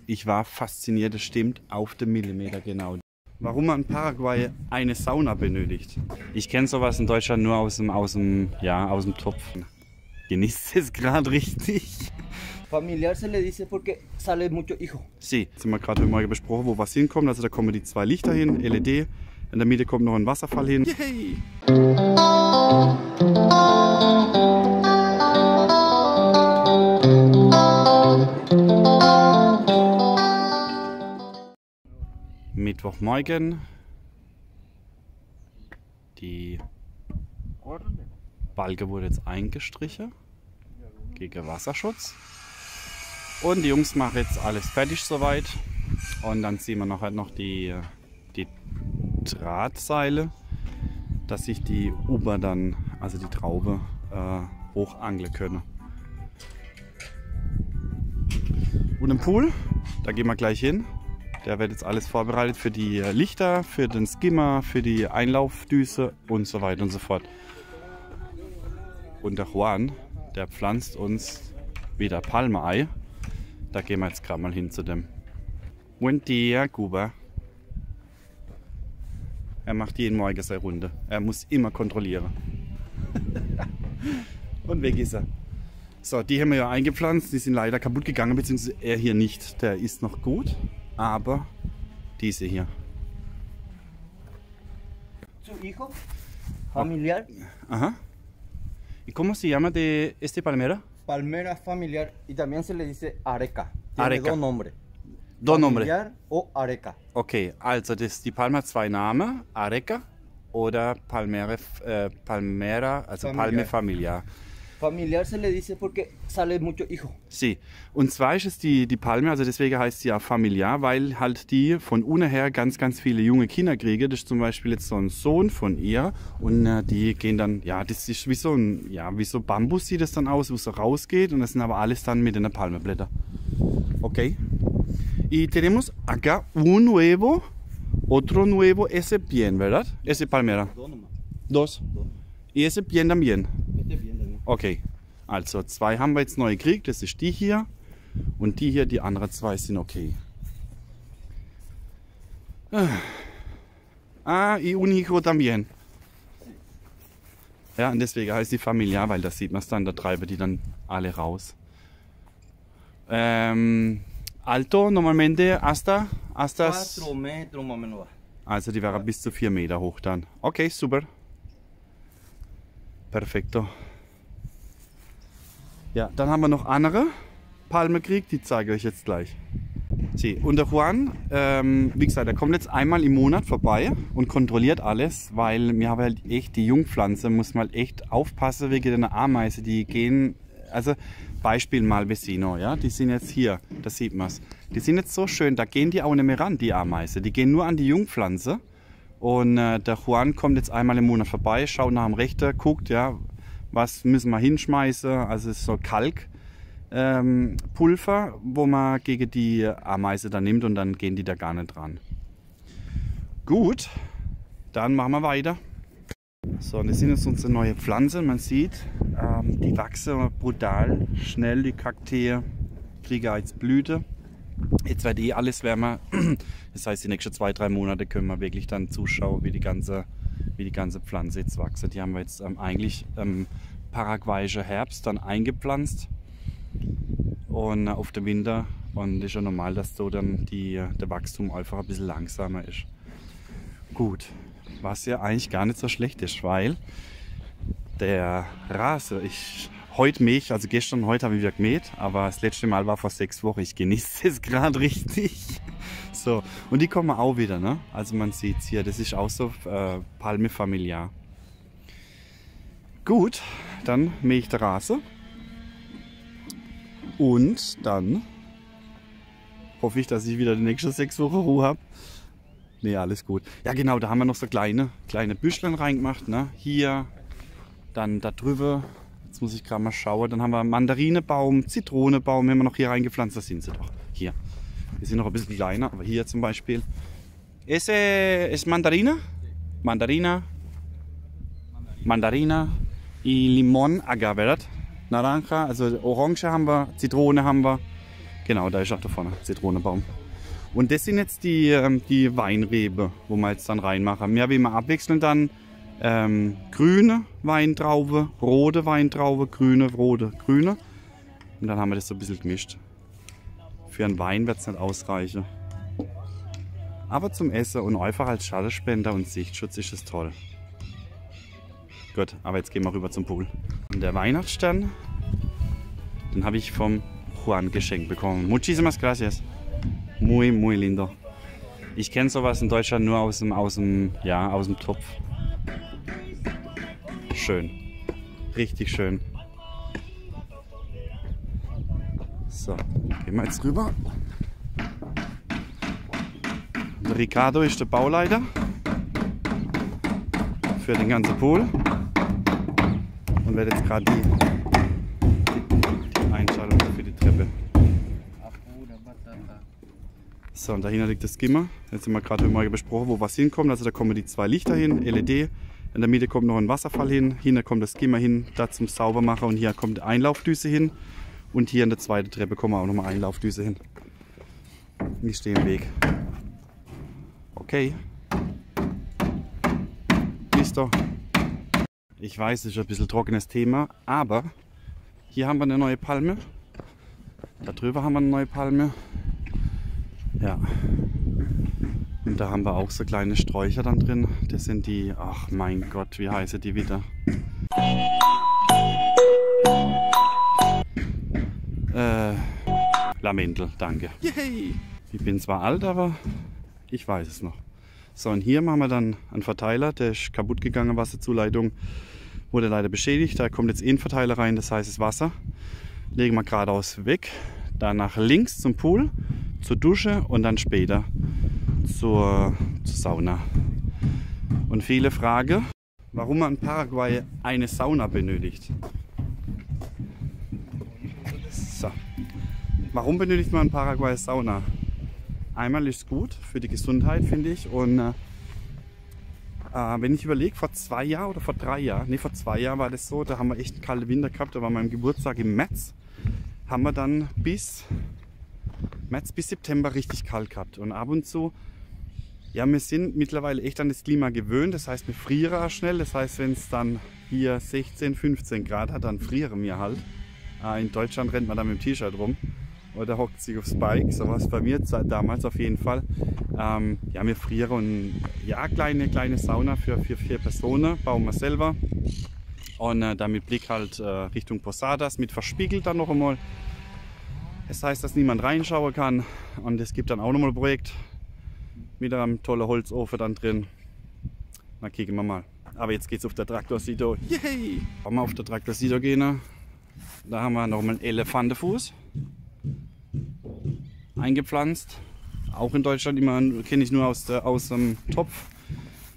ich war fasziniert, das stimmt auf den Millimeter genau. Warum man in Paraguay eine Sauna benötigt. Ich kenne sowas in Deutschland nur aus dem Topf. Genießt es gerade richtig. Familiar se le dice porque sale mucho hijo. Sie, jetzt haben wir gerade heute besprochen, wo was hinkommt. Also da kommen die zwei Lichter hin, LED. In der Mitte kommt noch ein Wasserfall hin. Yay! Mittwochmorgen. Die Balke wurde jetzt eingestrichen gegen Wasserschutz. Und die Jungs machen jetzt alles fertig soweit. Und dann ziehen wir noch die Drahtseile, dass sich die Uber dann, also die Traube, hochangeln können. Und im Pool, da gehen wir gleich hin. Der wird jetzt alles vorbereitet für die Lichter, für den Skimmer, für die Einlaufdüse und so weiter und so fort. Und der Juan, der pflanzt uns wieder Palmei. Da gehen wir jetzt gerade mal hin zu dem. Buen dia, Cuba. Er macht jeden Morgen seine Runde. Er muss immer kontrollieren. Und weg ist er. So, die haben wir ja eingepflanzt. Die sind leider kaputt gegangen, beziehungsweise er hier nicht. Der ist noch gut. Aber diese hier. Su hijo familiar. Ajá. ¿Y cómo se llama de este palmera? Palmera familiar y también se le dice areca. Tiene Areca. dos nombres. Dos nombres. Familiar o areca. Okay, also die Palme hat zwei Namen. Areca oder Palmera, also Familiar. Palme familiar. Familiar se le dice porque sale mucho hijo. Sie. Und zwar ist es die Palme, also deswegen heißt sie ja familiar, weil halt die von unten her ganz viele junge Kinder kriegen. Das ist zum Beispiel jetzt so ein Sohn von ihr und die gehen dann, ja, das ist wie so ein, ja, wie so Bambus sieht das dann aus, wo es so rausgeht und das sind aber alles dann mit den Palmeblätter. Okay. Y tenemos acá un nuevo, otro nuevo, ese bien, ¿verdad? Ese palmera. Dos nomás. Dos. Y ese bien también. Este bien también. Okay, also zwei haben wir jetzt neu gekriegt, das ist die hier und die hier, die anderen zwei sind okay. Ah, y un hijo también. Ja, und deswegen heißt die Familia, weil das sieht man dann, da treiben die dann alle raus. Alto normalmente hasta 4 metros más o menos. also die wäre bis zu 4 Meter hoch dann. Okay, super. Perfekto. Ja, dann haben wir noch andere Palme gekriegt, die zeige ich euch jetzt gleich. Sie, und der Juan, wie gesagt, der kommt jetzt einmal im Monat vorbei und kontrolliert alles, weil wir haben halt echt die Jungpflanze, muss man halt echt aufpassen wegen der Ameise, die gehen, also Beispiel Malvesino, ja, die sind jetzt hier, da sieht man es. Die sind jetzt so schön, da gehen die auch nicht mehr ran, die Ameise, die gehen nur an die Jungpflanze. Und der Juan kommt jetzt einmal im Monat vorbei, schaut nach dem Rechter, guckt, ja, was müssen wir hinschmeißen. Also es ist so Kalkpulver, wo man gegen die Ameise dann nimmt und dann gehen die da gar nicht dran. Gut, dann machen wir weiter. So, und das sind jetzt unsere neue Pflanzen. Man sieht, die wachsen brutal schnell, die Kakteen kriegen jetzt Blüte. Jetzt wird eh alles wärmer. Das heißt, die nächsten 2-3 Monate können wir wirklich dann zuschauen, wie die ganze Pflanze jetzt wächst. Die haben wir jetzt eigentlich im paraguayischen Herbst dann eingepflanzt und auf den Winter. Und es ist ja normal, dass so dann der Wachstum einfach ein bisschen langsamer ist. Gut, was ja eigentlich gar nicht so schlecht ist, weil der Rasen, heute mähe ich, also gestern und heute habe ich wieder gemäht, aber das letzte Mal war vor 6 Wochen. Ich genieße es gerade richtig. So, und die kommen auch wieder, ne? Also man sieht es hier, das ist auch so Palme familiar. Gut, dann mähe ich den Rasen. Und dann hoffe ich, dass ich wieder die nächsten 6 Wochen Ruhe habe. Ne, alles gut. Ja genau, da haben wir noch so kleine Büschlein reingemacht, ne? Hier, dann da drüber. Jetzt muss ich gerade mal schauen. Dann haben wir Mandarinebaum, Zitronenbaum, haben wir noch hier reingepflanzt. Da sind sie doch. Hier. Die sind noch ein bisschen kleiner, aber hier zum Beispiel. Ese es Mandarina? Mandarina. Mandarina. Y Limon, Agave, Naranja, also Orange haben wir, Zitrone haben wir. Genau, da ist auch da vorne Zitronenbaum. Und das sind jetzt die Weinrebe, wo wir jetzt dann reinmachen. Wir wie immer abwechselnd dann grüne Weintraube, rote Weintraube, grüne, rote, grüne. Und dann haben wir das so ein bisschen gemischt. Für einen Wein wird es nicht ausreichen. Aber zum Essen und einfach als Schadespender und Sichtschutz ist es toll. Gut, aber jetzt gehen wir rüber zum Pool. Und der Weihnachtsstern, den habe ich vom Juan geschenkt bekommen. Muchísimas gracias. Muy, muy lindo. Ich kenne sowas in Deutschland nur aus dem Topf. Schön. Richtig schön. So, gehen wir jetzt rüber. Der Ricardo ist der Bauleiter für den ganzen Pool und wird jetzt gerade die Einschaltung für die Treppe. So, und dahinter liegt das Skimmer. Jetzt haben wir gerade heute Morgen besprochen, wo was hinkommt. Also da kommen die zwei Lichter hin, LED. In der Mitte kommt noch ein Wasserfall hin. Hinter kommt das Skimmer hin, da zum Saubermachen. Und hier kommt die Einlaufdüse hin. Und hier in der zweiten Treppe kommen auch nochmal Einlaufdüse hin. Ich stehe im Weg. Okay. Listo. Ich weiß, es ist ein bisschen trockenes Thema, aber hier haben wir eine neue Palme. Da drüber haben wir eine neue Palme. Ja. Und da haben wir auch so kleine Sträucher dann drin. Das sind die, ach mein Gott, wie heißen die wieder? Lavendel, danke. Yay! Ich bin zwar alt, aber ich weiß es noch. So, und hier machen wir dann einen Verteiler, der ist kaputt gegangen, Wasserzuleitung wurde leider beschädigt. Da kommt jetzt ein Verteiler rein, das heißt das Wasser. Legen wir geradeaus weg, dann nach links zum Pool, zur Dusche und dann später zur Sauna. Und viele fragen, warum man in Paraguay eine Sauna benötigt. So. Warum benötigt man in Paraguay eine Sauna? Einmal ist es gut für die Gesundheit, finde ich. Und wenn ich überlege, vor 2 Jahren oder vor 3 Jahren, nee, vor 2 Jahren war das so, da haben wir echt einen kalten Winter gehabt, da war mein Geburtstag im März, haben wir dann bis März bis September richtig kalt gehabt. Und ab und zu, ja, wir sind mittlerweile echt an das Klima gewöhnt, das heißt, wir frieren auch schnell, das heißt, wenn es dann hier 16, 15 Grad hat, dann frieren wir halt. In Deutschland rennt man dann mit dem T-Shirt rum. Oder hockt sich aufs Bike, so war es bei mir damals auf jeden Fall. Ja, wir frieren und ja, kleine Sauna für 4 Personen bauen wir selber. Und dann mit Blick halt Richtung Posadas, mit verspiegelt dann noch einmal. Das heißt, dass niemand reinschauen kann. Und es gibt dann auch nochmal ein Projekt mit einem tollen Holzofen dann drin. Na, kicken wir mal. Aber jetzt geht's auf der Traktor-Sito. Yay! Wollen wir auf der Traktor-Sito gehen? Da haben wir nochmal einen Elefantenfuß eingepflanzt. Auch in Deutschland immer, kenne ich nur aus dem Topf.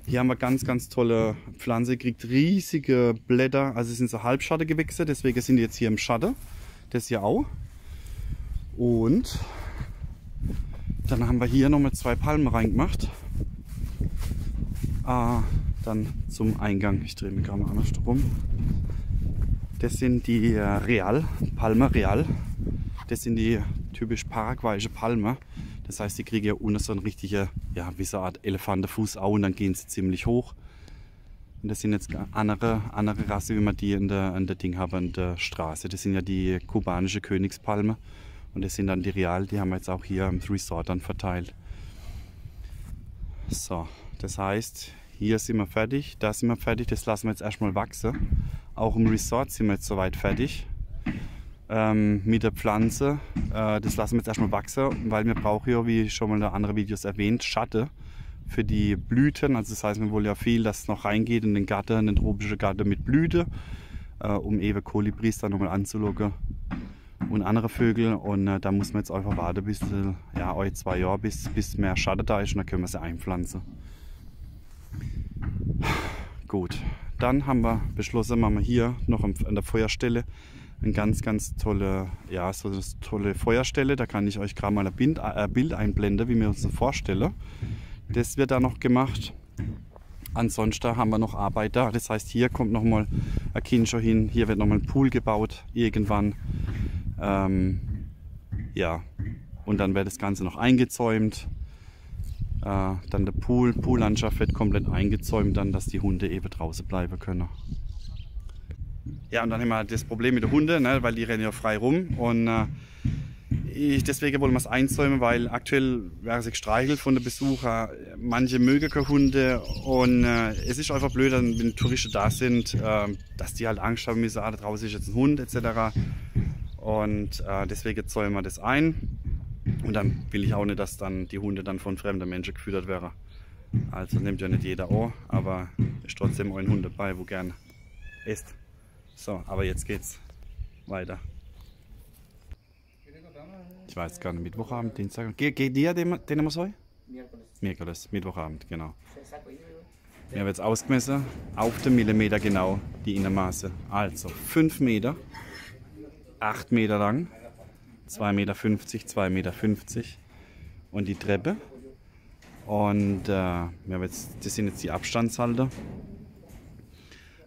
Hier haben wir ganz tolle Pflanze, kriegt riesige Blätter, also es sind so Halbschattengewächse, deswegen sind die jetzt hier im Schatten. Das hier auch. Und dann haben wir hier nochmal 2 Palmen reingemacht. Dann zum Eingang, ich drehe mich gerade mal anders rum. Das sind die Real, Palme Real. Das sind die typisch paraguayische Palme. Das heißt, die kriegen ja unten so ein richtiger, ja, wie so eine Art Elefantenfuß auch und dann gehen sie ziemlich hoch. Und das sind jetzt andere Rasse, wie man die in der Ding haben, in der Straße. Das sind ja die kubanische Königspalme. Und das sind dann die Real, die haben wir jetzt auch hier im Resort dann verteilt. So, das heißt, hier sind wir fertig, da sind wir fertig, das lassen wir jetzt erstmal wachsen. Auch im Resort sind wir jetzt soweit fertig. Mit der Pflanze, das lassen wir jetzt erstmal wachsen, weil wir brauchen ja, wie schon mal in anderen Videos erwähnt, Schatten für die Blüten. Also das heißt, wir wollen ja viel, dass es noch reingeht in den Garten, in den tropischen Garten mit Blüte, um eben Kolibris dann nochmal anzulocken und andere Vögel. Und da muss man jetzt einfach warten bis, ja, 2 Jahre, bis mehr Schatten da ist und dann können wir sie einpflanzen. Gut, dann haben wir beschlossen, machen wir hier noch an der Feuerstelle eine ganz tolle, ja, so eine tolle Feuerstelle. Da kann ich euch gerade mal ein Bild einblenden, wie wir uns das vorstellen. Das wird da noch gemacht. Ansonsten haben wir noch Arbeit da. Das heißt, hier kommt noch mal ein Kincho hin. Hier wird noch mal ein Pool gebaut irgendwann. Ja, und dann wird das Ganze noch eingezäumt. Dann der Poollandschaft wird komplett eingezäumt, dann, dass die Hunde eben draußen bleiben können. Ja, und dann haben wir das Problem mit den Hunden, ne, weil die rennen ja frei rum. Und deswegen wollen wir es einzäumen, weil aktuell werden sie gestreichelt von den Besuchern. Manche mögen keine Hunde und es ist einfach blöd, wenn Touristen da sind, dass die halt Angst haben müssen, da draußen ist jetzt ein Hund etc. Und deswegen zäumen wir das ein. Und dann will ich auch nicht, dass dann die Hunde dann von fremden Menschen gefüttert werden. Also nimmt ja nicht jeder an, aber ist trotzdem ein Hund dabei, wo gern isst. So, aber jetzt geht's weiter. Ich weiß gar nicht, Mittwochabend, Dienstag. Geht dir den wir soll? Miércoles, Mittwochabend, genau. Wir haben jetzt ausgemessen, auf den Millimeter genau die Innenmaße. Also 5 Meter, 8 Meter lang. 2,50 Meter, 2,50 Meter und die Treppe. Und das sind jetzt die Abstandshalter.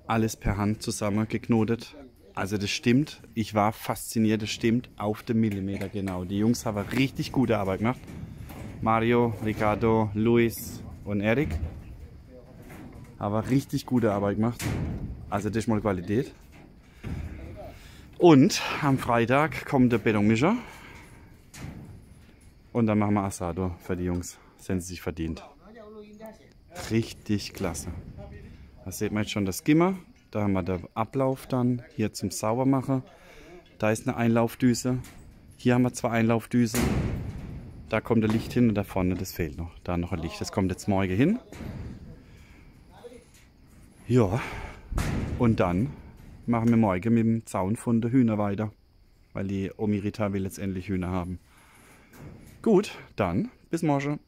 Alles per Hand zusammengeknotet. Also das stimmt. Ich war fasziniert, das stimmt auf den Millimeter genau. Die Jungs haben richtig gute Arbeit gemacht. Mario, Ricardo, Luis und Erik haben richtig gute Arbeit gemacht. Also das ist mal Qualität. Und am Freitag kommt der Betonmischer und dann machen wir Asado für die Jungs, das haben sie sich verdient. Richtig klasse. Da sieht man jetzt schon das Gimmer, da haben wir den Ablauf dann hier zum Saubermachen. Da ist eine Einlaufdüse, hier haben wir 2 Einlaufdüsen, da kommt ein Licht hin und da vorne, das fehlt noch. Da noch ein Licht, das kommt jetzt morgen hin. Ja, und dann machen wir morgen mit dem Zaun von der Hühner weiter, weil die Omi Rita will jetzt endlich Hühner haben. Gut, dann bis morgen.